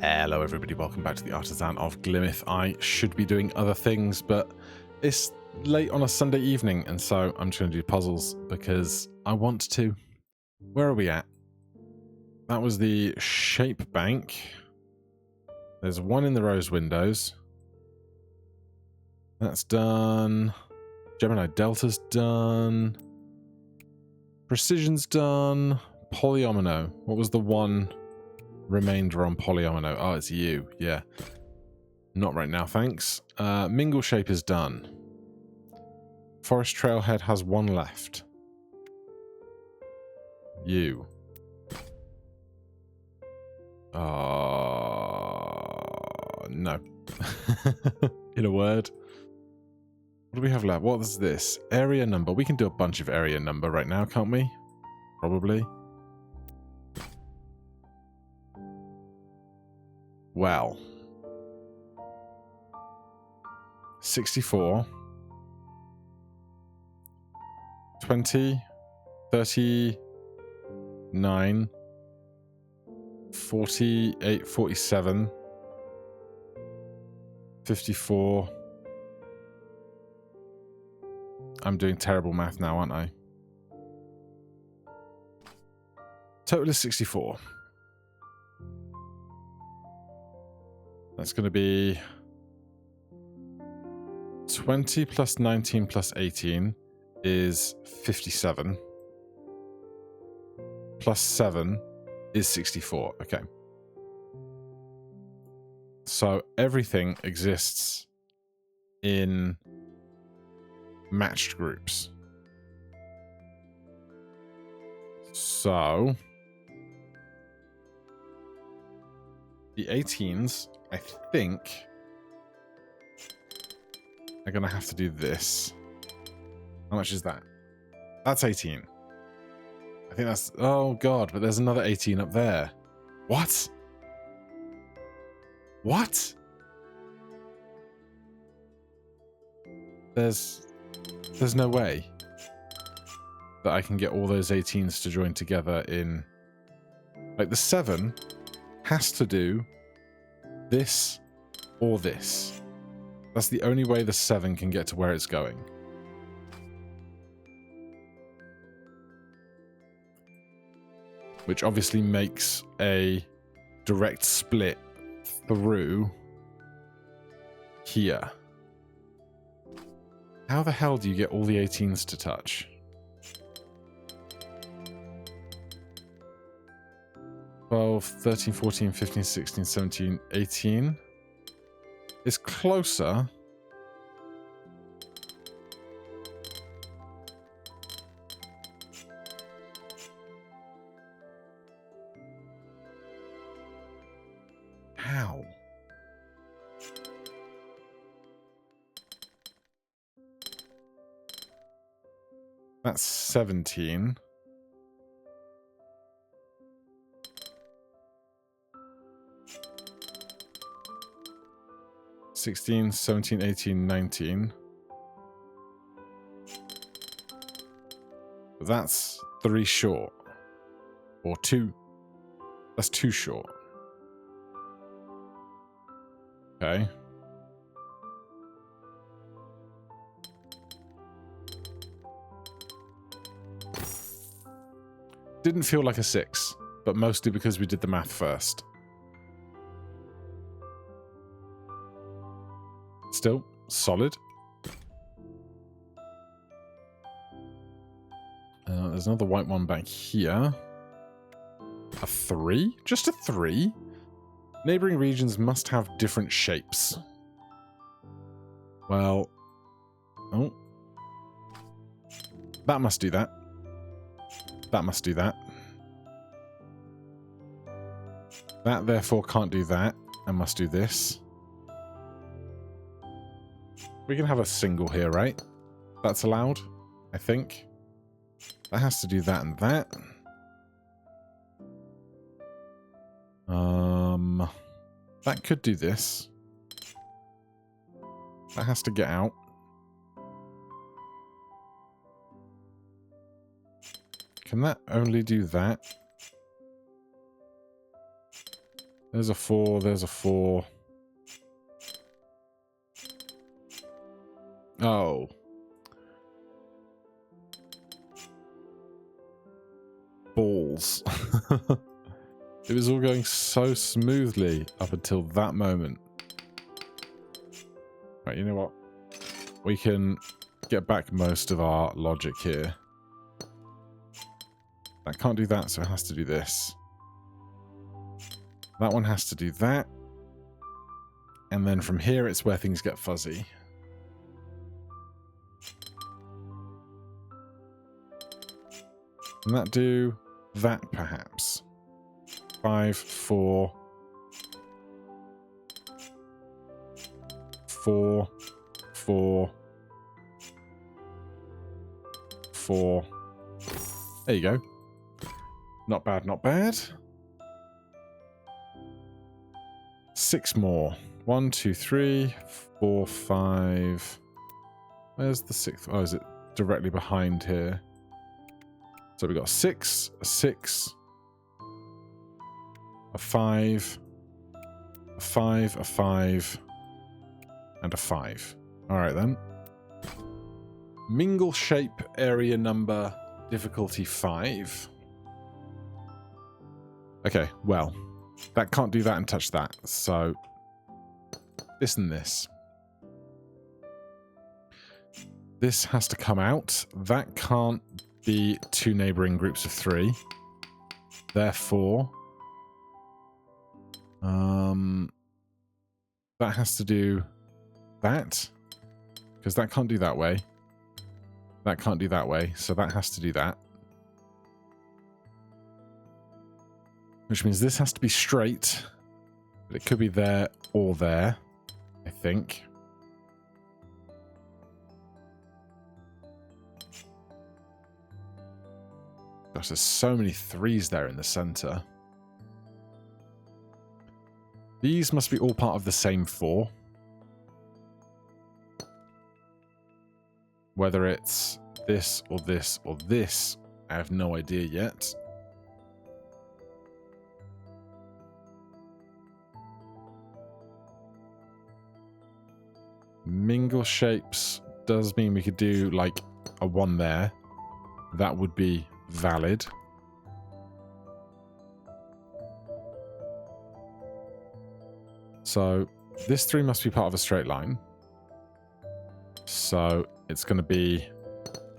Hello everybody, welcome back to the Artisan of Glimmith. I should be doing other things, but it's late on a Sunday evening, and so I'm just going to do puzzles because I want to. Where are we at? That was the shape bank. There's one in the rose windows. That's done. Gemini Delta's done. Precision's done. Polyomino. What was the one remainder on Polyomino? Oh, it's you. Yeah. Not right now, thanks. Mingle Shape is done. Forest Trailhead has one left. You. No. In a word. What do we have left? What is this? Area number. We can do a bunch of area number right now, can't we? Probably. Well. 64. 20. 39. 48. 47. 54. I'm doing terrible math now, aren't I? Total is 64. That's going to be 20 plus 19 plus 18 is 57. Plus 7 is 64. Okay. So everything exists in matched groups. So the 18s, I think, are going to have to do this. How much is that? That's 18. I think that's... Oh, God, but there's another 18 up there. What? What? There's no way that I can get all those 18s to join together in... Like, the 7 has to do this or this. That's the only way the 7 can get to where it's going. Which obviously makes a direct split through here. How the hell do you get all the 18s to touch? Twelve, 13, 14, 15, 16, 17, 18 is closer. How? That's 17. $16, 17, 18, 19. But that's 3 short. Or 2. That's 2 short. Okay. Didn't feel like a 6, but mostly because we did the math first. Still solid. There's another white one back here. A 3? Just a 3? Neighboring regions must have different shapes. Well... Oh. That must do that. That must do that. That therefore can't do that, and must do this. We can have a single here, right? That's allowed, I think. That has to do that and that. That could do this. That has to get out. Can that only do that? There's a 4, there's a 4. Oh. Balls. It was all going so smoothly up until that moment. Right, you know what? We can get back most of our logic here. I can't do that, so it has to do this. That one has to do that. And then from here, it's where things get fuzzy. Can that do that, perhaps? 5, 4... 4, 4, 4. There you go. Not bad, not bad. 6 more. 1, 2, 3, 4, 5. Where's the 6th? Oh, is it directly behind here? So we got 6, a 6, a 5, a 5, a 5, and a 5. Alright then. Mingle shape, area number, difficulty 5. Okay, well, that can't do that and touch that, so this and this. This has to come out. That can't be 2 neighbouring groups of 3. Therefore, that has to do that, because that can't do that way. That can't do that way, so that has to do that. Which means this has to be straight, but it could be there or there, I think. Gosh, there's so many 3s there in the center. These must be all part of the same 4. Whether it's this or this or this, I have no idea yet. Mingle shapes does mean we could do like a 1 there. That would be valid. So this 3 must be part of a straight line. So it's going to be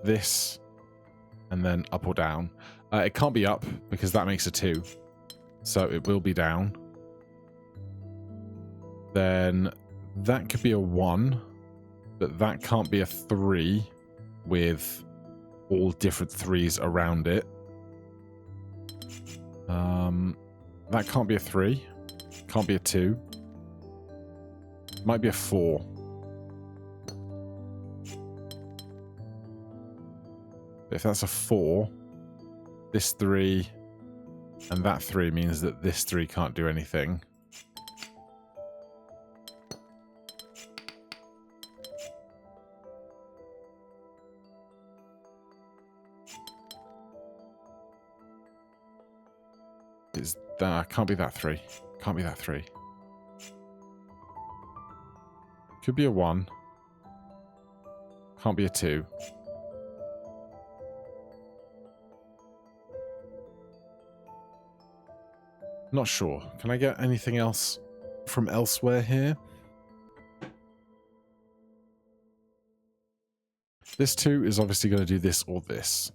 this and then up or down. It can't be up because that makes a 2. So it will be down. Then that could be a 1, but that can't be a 3 with all different 3s around it. That can't be a 3. Can't be a 2. Might be a 4. If that's a 4, this 3 and that 3 means that this 3 can't do anything. Is that can't be that 3. Can't be that 3. Could be a 1. Can't be a 2. Not sure. Can I get anything else from elsewhere here? This 2 is obviously going to do this or this.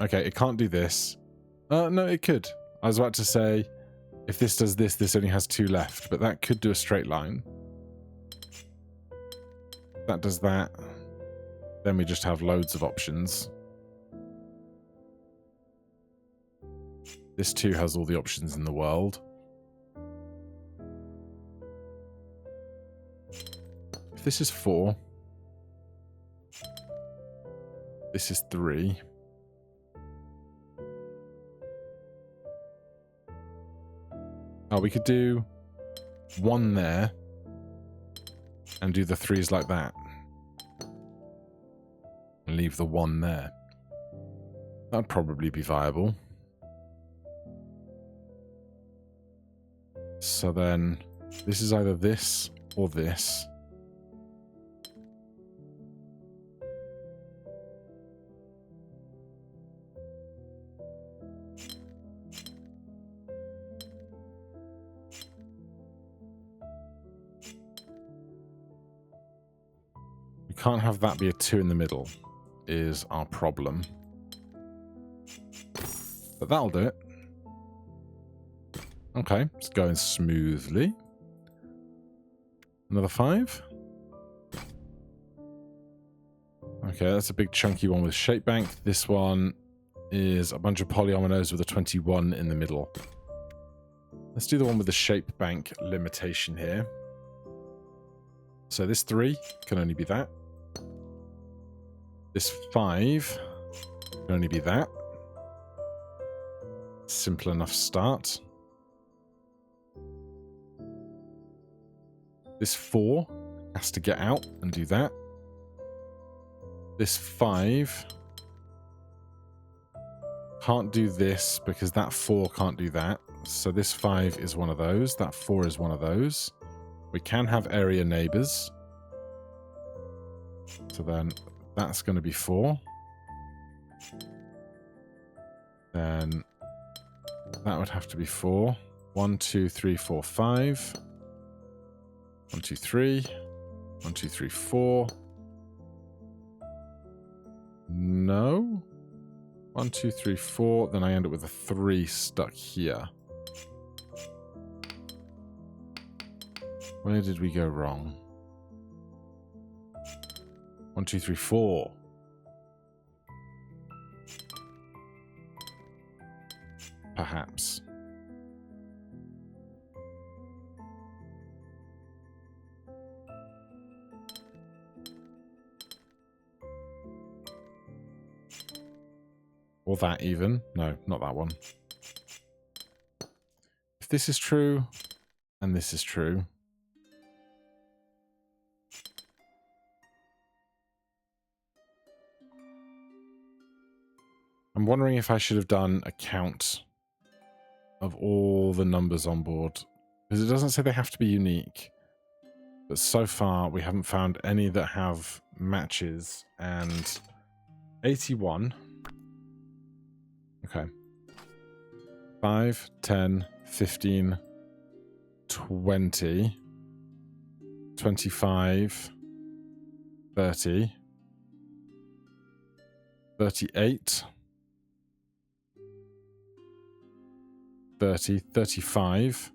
Okay, it can't do this. No, it could. I was about to say, if this does this, this only has 2 left, but that could do a straight line. That does that. Then we just have loads of options. This 2 has all the options in the world. If this is 4, this is 3. Oh, we could do 1 there and do the 3s like that. And leave the 1 there. That'd probably be viable. So then this is either this or this. We can't have that be a 2 in the middle, is our problem. But that'll do it. Okay, it's going smoothly. Another 5. Okay, that's a big chunky one with shape bank. This one is a bunch of polyominoes with a 21 in the middle. Let's do the one with the shape bank limitation here. So this 3 can only be that. This 5 can only be that. Simple enough start. This 4 has to get out and do that. This 5 can't do this because that 4 can't do that. So this 5 is one of those. That 4 is one of those. We can have area neighbors. So then that's going to be 4. Then that would have to be 4. 1, 2, 3, 4, 5. 1, 2, 3. 1, 2, 3, 4. No. 1, 2, 3, 4. Then I end up with a 3 stuck here. Where did we go wrong? 1, 2, 3, 4. Perhaps. Or that even. No, not that one. If this is true, and this is true. I'm wondering if I should have done a count of all the numbers on board. Because it doesn't say they have to be unique. But so far, we haven't found any that have matches. And 81... Okay. 5, 10, 15, 20, 25, 30, 38, 30, 35,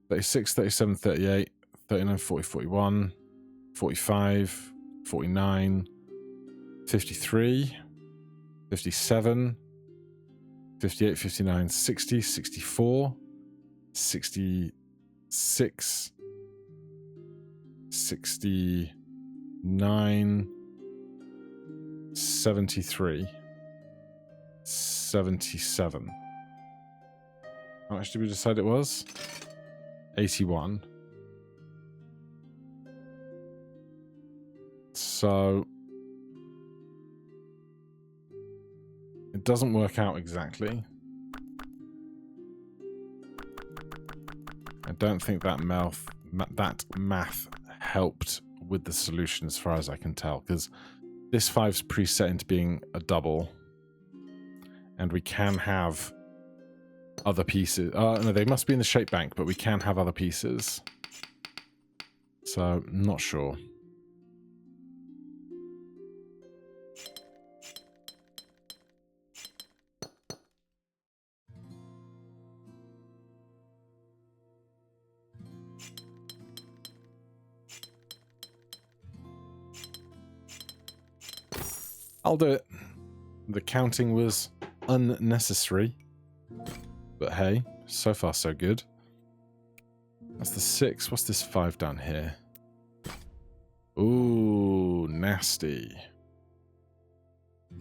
36, 37, 38, 39, 40, 41, 45, 49, 53, 57, 58, 59, 60, 64, 66, 69, 73, 77. How much did we decide it was? 81. So it doesn't work out exactly. I don't think that math helped with the solution as far as I can tell, because this 5's preset into being a double, and we can have other pieces. No, they must be in the shape bank, but we can have other pieces. So, not sure. I'll do it. The counting was unnecessary. But hey, so far so good. That's the 6. What's this 5 down here? Ooh, nasty.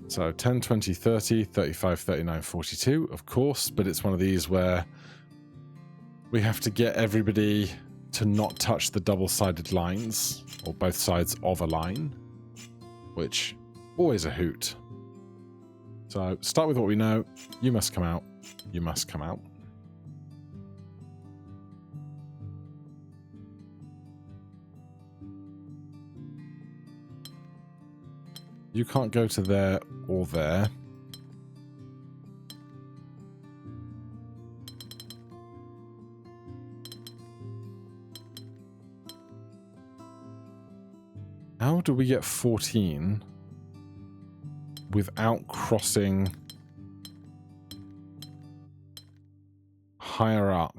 So 10, 20, 30, 35, 39, 42, of course. But it's one of these where we have to get everybody to not touch the double-sided lines, or both sides of a line, which... always a hoot. So, start with what we know. You must come out. You must come out. You can't go to there or there. How do we get 14 without crossing higher up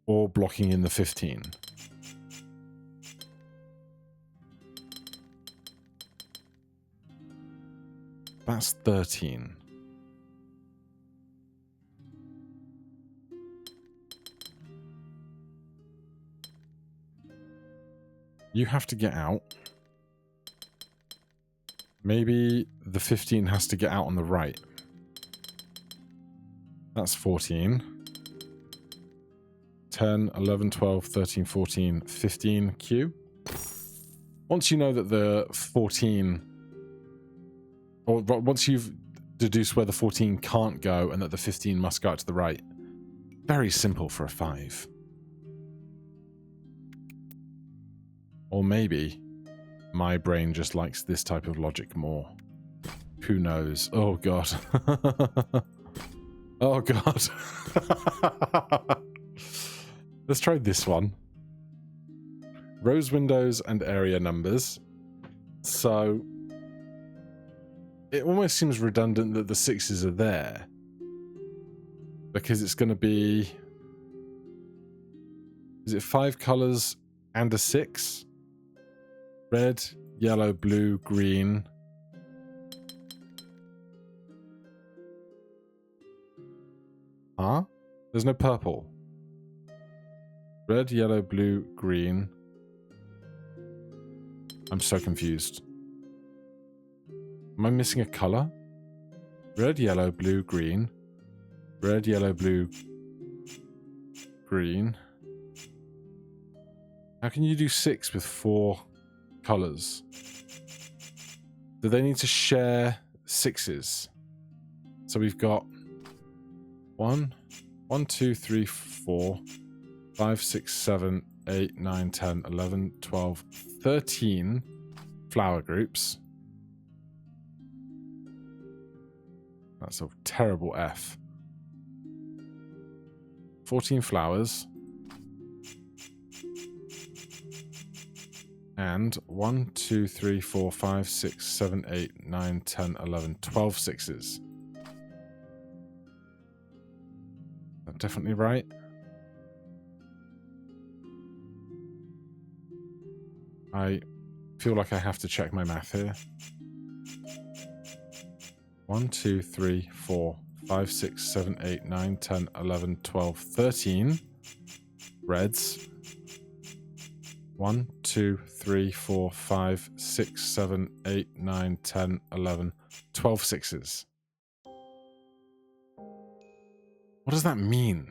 or blocking in the 15? That's 13. You have to get out. Maybe the 15 has to get out on the right. That's 14. 10, 11, 12, 13, 14, 15 Q. Once you know that the 14... Or once you've deduced where the 14 can't go and that the 15 must go out to the right. Very simple for a 5. Or maybe my brain just likes this type of logic more. Who knows? Oh, God. Oh, God. Let's try this one. Rows, windows, and area numbers. So it almost seems redundant that the 6s are there. Because it's going to be... Is it 5 colours and a 6? Red, yellow, blue, green. Huh? There's no purple. Red, yellow, blue, green. I'm so confused. Am I missing a colour? Red, yellow, blue, green. Red, yellow, blue, green. How can you do 6 with 4 colours? Do they need to share 6s? So we've got 1, 2, 3, 4, 5, 6, 7, 8, 9, 10, 11, 12, 13 flower groups. That's a terrible F. 14 flowers. And 1, 2, 3, 4, 5, 6, 7, 8, 9, 10, 11, 12 6s. Is that definitely right? I feel like I have to check my math here. 1, 2, 3, 4, 5, 6, 7, 8, 9, 10, 11, 12, 13 reds. 1, 2, 3, 4, 5, 6, 7, 8, 9, 10, 11, 12 6s. What does that mean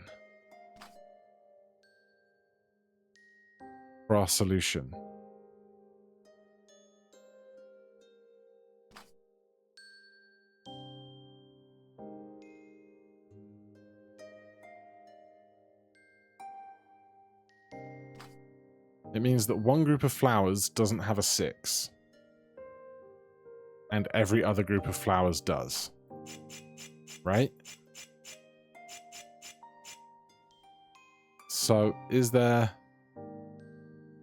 for our solution? It means that one group of flowers doesn't have a 6. And every other group of flowers does. Right? So, is there...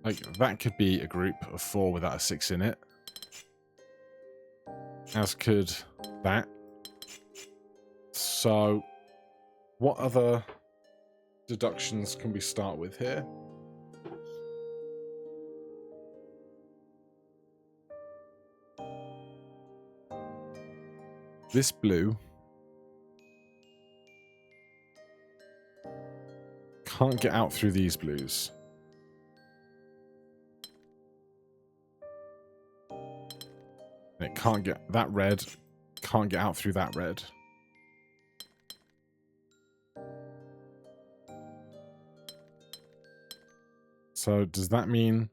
Like, that could be a group of 4 without a 6 in it. As could that. So, what other deductions can we start with here? This blue can't get out through these blues. And it can't get... That red can't get out through that red. So does that mean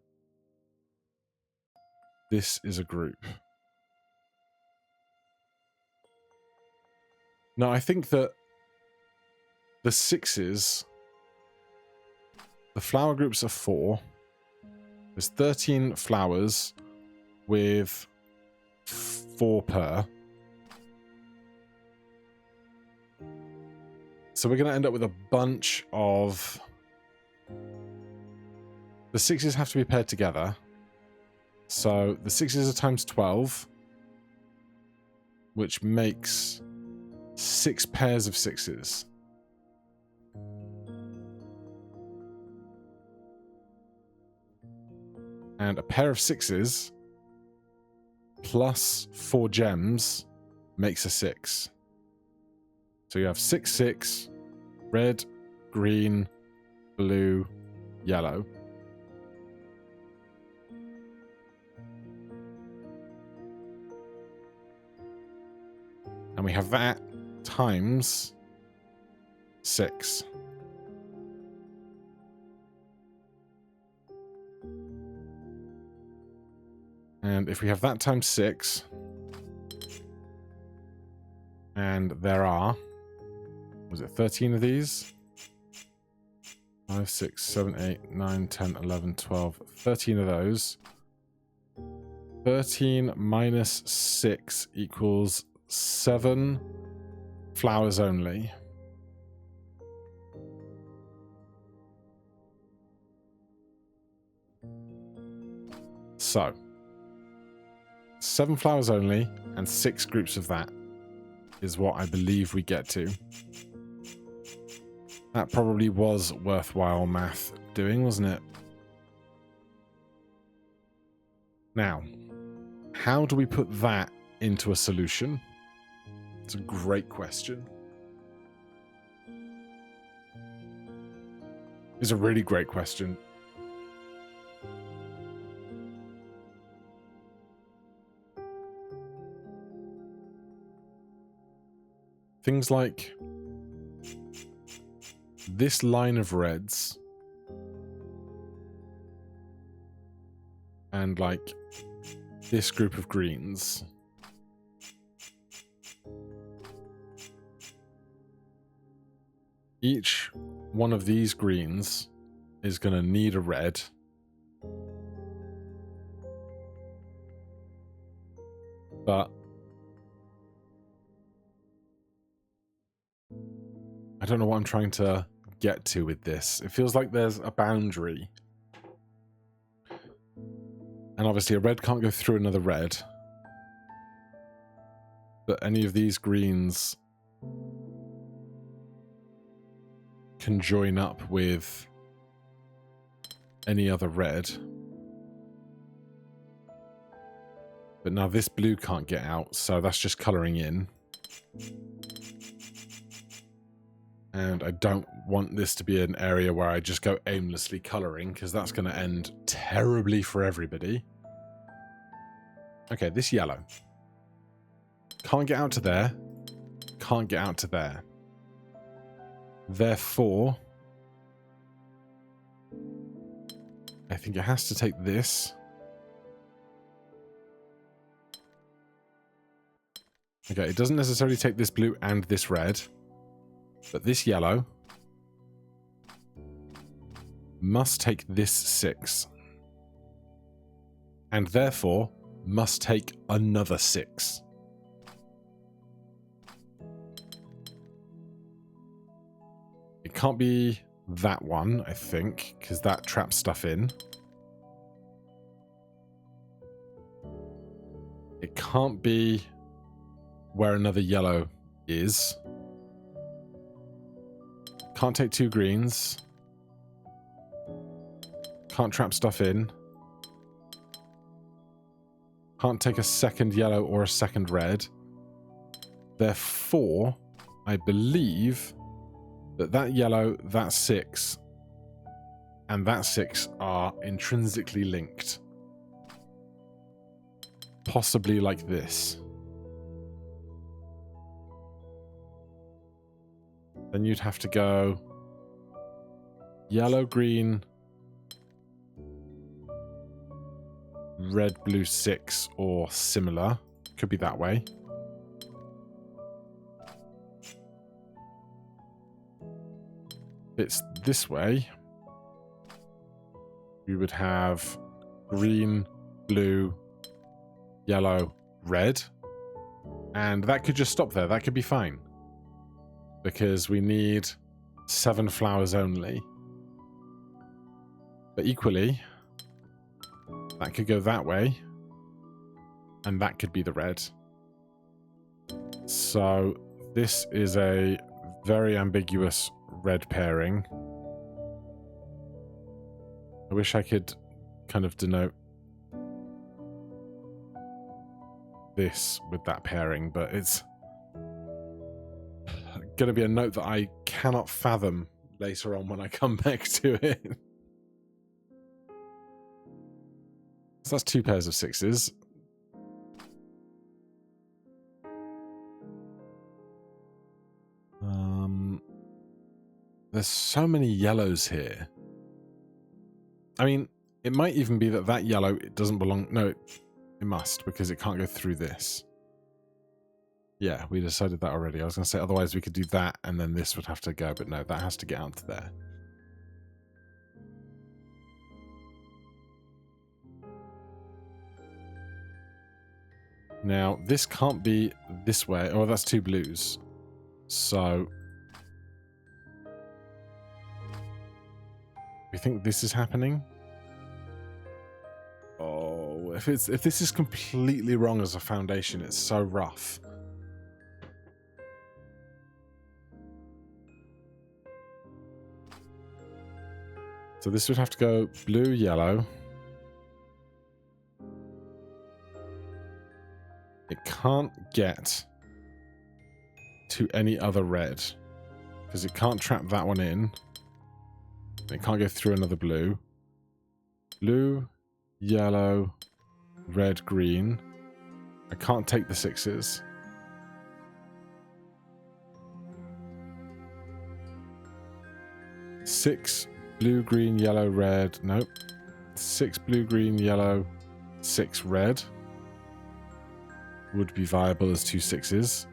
this is a group? No, I think that the 6s, the flower groups are 4. There's 13 flowers with 4 per. So we're going to end up with a bunch of... The 6s have to be paired together. So the 6s are times 12, which makes 6 pairs of 6s. And a pair of 6s plus 4 gems makes a 6. So you have 6, 6, red, green, blue, yellow. And we have that times 6. And if we have that times 6, and there are, was it 13 of these? 5, 6, 7, 8, 9, 10, 11, 12, 13 of those. 13 minus 6 equals 7 flowers only. So, 7 flowers only and 6 groups of that is what I believe we get to. That probably was worthwhile math doing, wasn't it? Now, how do we put that into a solution? It's a great question. It's a really great question. Things like this line of reds and like this group of greens. Each one of these greens is going to need a red. But I don't know what I'm trying to get to with this. It feels like there's a boundary. And obviously a red can't go through another red. But any of these greens can join up with any other red. But now this blue can't get out, so that's just colouring in. And I don't want this to be an area where I just go aimlessly colouring, because that's going to end terribly for everybody. Okay, this yellow. Can't get out to there. Can't get out to there. Therefore, I think it has to take this. Okay, it doesn't necessarily take this blue and this red. But this yellow must take this 6. And therefore must take another 6. It can't be that one, I think, because that traps stuff in. It can't be where another yellow is. Can't take 2 greens. Can't trap stuff in. Can't take a second yellow or a second red. Therefore, I believe that that yellow, that 6, and that 6 are intrinsically linked. Possibly like this. Then you'd have to go yellow, green, red, blue 6 or similar. Could be that way. If it's this way, we would have green, blue, yellow, red. And that could just stop there. That could be fine. Because we need 7 flowers only. But equally, that could go that way. And that could be the red. So this is a very ambiguous red pairing. I wish I could kind of denote this with that pairing, but it's going to be a note that I cannot fathom later on when I come back to it. So that's 2 pairs of 6s. There's so many yellows here. I mean, it might even be that that yellow, it doesn't belong. No, it must, because it can't go through this. Yeah, we decided that already. I was going to say, otherwise we could do that, and then this would have to go, but no, that has to get out to there. Now, this can't be this way. Oh, that's 2 blues. So we think this is happening. Oh, if this is completely wrong as a foundation, it's so rough. So this would have to go blue, yellow. It can't get to any other red because it can't trap that one in. It can't go through another blue. Blue, yellow, red, green. I can't take the 6s. Six blue, green, yellow, red. Nope. 6 blue, green, yellow, 6 red. Would be viable as 2 6s.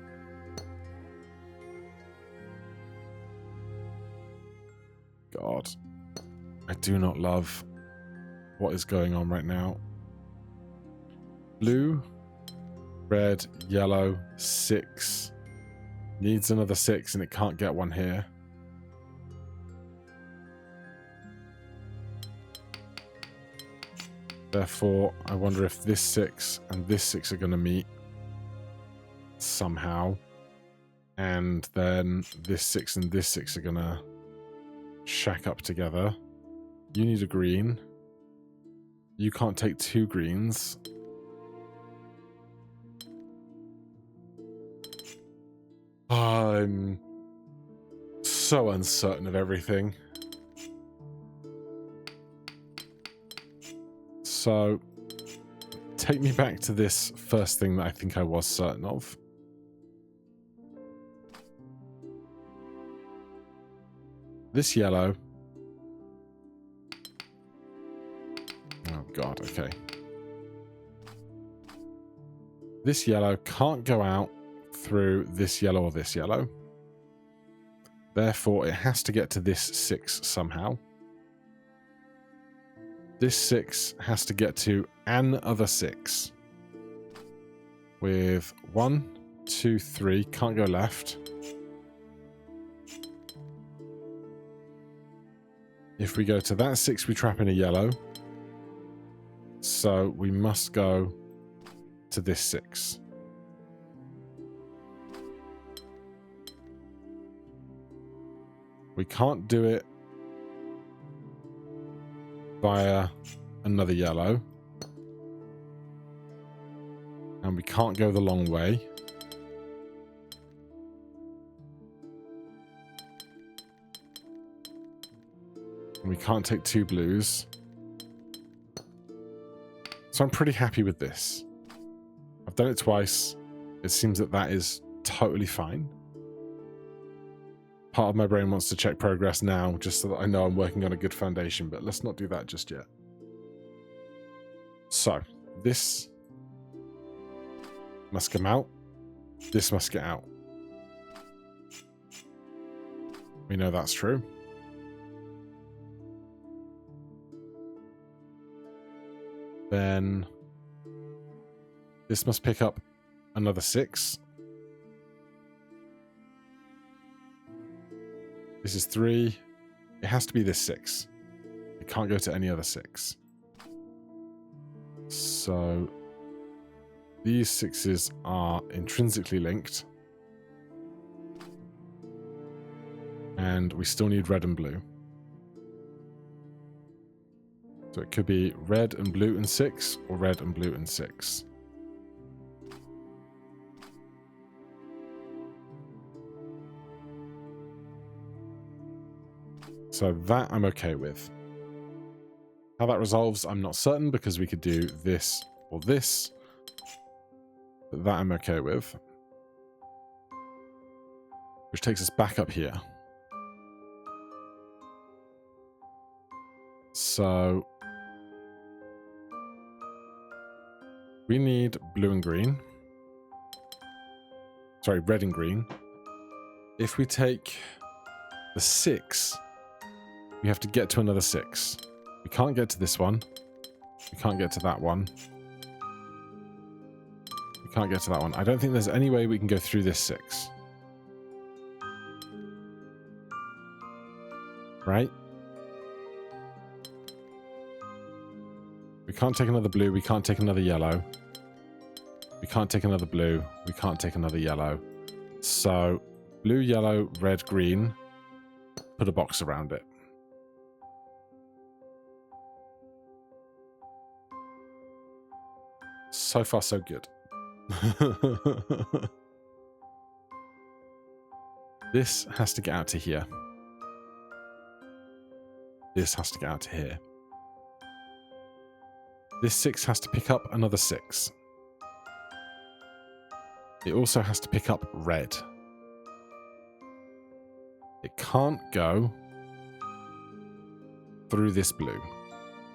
God. I do not love what is going on right now. Blue, red, yellow, 6. Needs another 6 and it can't get one here. Therefore, I wonder if this 6 and this 6 are going to meet somehow. And then this 6 and this 6 are going to shack up together. You need a green. You can't take 2 greens. I'm so uncertain of everything. So, take me back to this first thing that I think I was certain of. This yellow. Oh god, okay. This yellow can't go out through this yellow or this yellow. Therefore, it has to get to this 6 somehow. This 6 has to get to an other 6. With 1, 2, 3. Can't go left. If we go to that 6, we trap in a yellow. So we must go to this 6. We can't do it via another yellow. And we can't go the long way. And we can't take 2 blues. So I'm pretty happy with this. I've done it twice. It seems that that is totally fine. Part of my brain wants to check progress now, just so that I know I'm working on a good foundation, but let's not do that just yet. So, this must come out. This must get out. We know that's true. Then this must pick up another 6. This is 3. It has to be this 6. It can't go to any other 6. So these 6s are intrinsically linked. And we still need red and blue. So it could be red and blue and 6, or red and blue and 6. So that I'm okay with. How that resolves, I'm not certain, because we could do this or this. But that I'm okay with. Which takes us back up here. So we need blue and green. Sorry, red and green. If we take the 6, we have to get to another 6. We can't get to this one. We can't get to that one. We can't get to that one. I don't think there's any way we can go through this 6. Right? We can't take another blue. We can't take another yellow. We can't take another blue. We can't take another yellow. So, blue, yellow, red, green. Put a box around it. So far, so good. This has to get out to here. This has to get out to here. This 6 has to pick up another 6. It also has to pick up red. It can't go through this blue.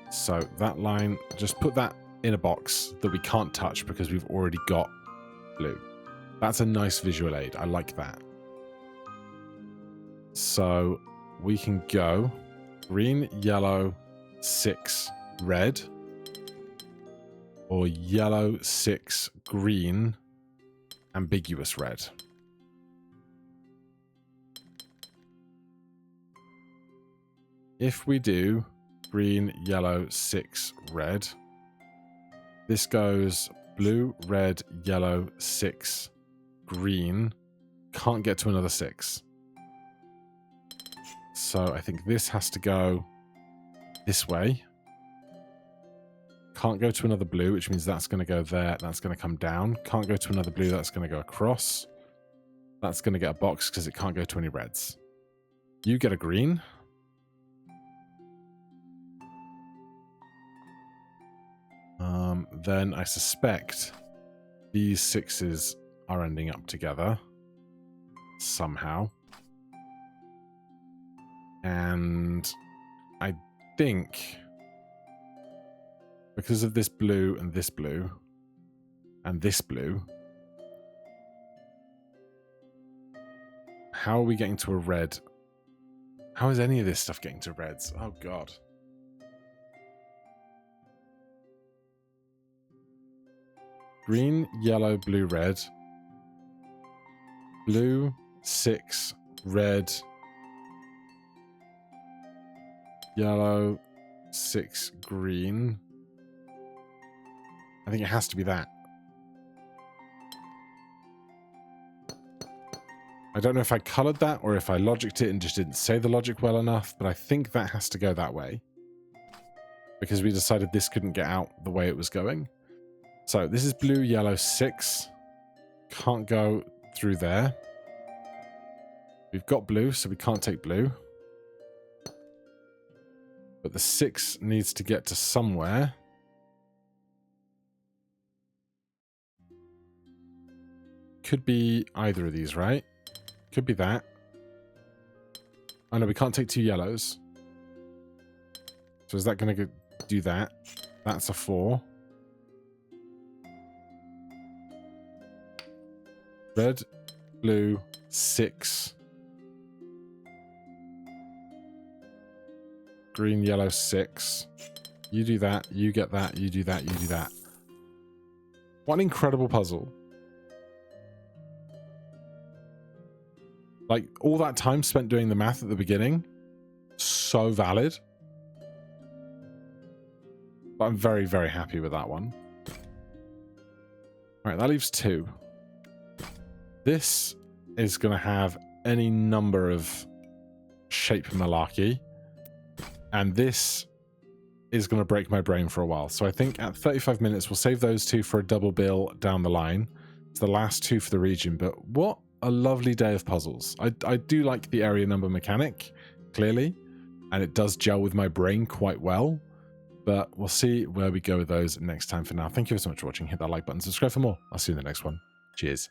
So that line, just put that in a box that we can't touch because we've already got blue. That's a nice visual aid. I like that. So we can go green, yellow, 6, red. Or yellow, 6, green, ambiguous red. If we do green, yellow, 6, red, this goes blue, red, yellow, 6, green, can't get to another 6. So I think this has to go this way. Can't go to another blue, which means that's going to go there. That's going to come down. Can't go to another blue. That's going to go across. That's going to get a box because it can't go to any reds. You get a green. Then I suspect these 6s are ending up together somehow. And I think because of this blue and this blue and this blue, how are we getting to a red? How is any of this stuff getting to reds? Oh, God. Green, yellow, blue, red. Blue, 6, red. Yellow, 6, green. I think it has to be that. I don't know if I colored that or if I logicked it and just didn't say the logic well enough, but I think that has to go that way. Because we decided this couldn't get out the way it was going. So this is blue, yellow, 6. Can't go through there. We've got blue, so we can't take blue. But the 6 needs to get to somewhere. Could be either of these, right? Could be that. Oh no, we can't take 2 yellows. So is that going to do that? That's a 4. Red, blue, 6. Green, yellow, 6. You do that, you get that, you do that, you do that. What an incredible puzzle. Like, all that time spent doing the math at the beginning, so valid. But I'm very, very happy with that one. All right, that leaves 2. This is going to have any number of shape malarkey. And this is going to break my brain for a while. So I think at 35 minutes, we'll save those 2 for a double bill down the line. It's the last 2 for the region, but what a lovely day of puzzles. I do like the area number mechanic, clearly, and it does gel with my brain quite well, but we'll see where we go with those next time. For now, thank you so much for watching. Hit that like button, subscribe for more. I'll see you in the next one. Cheers.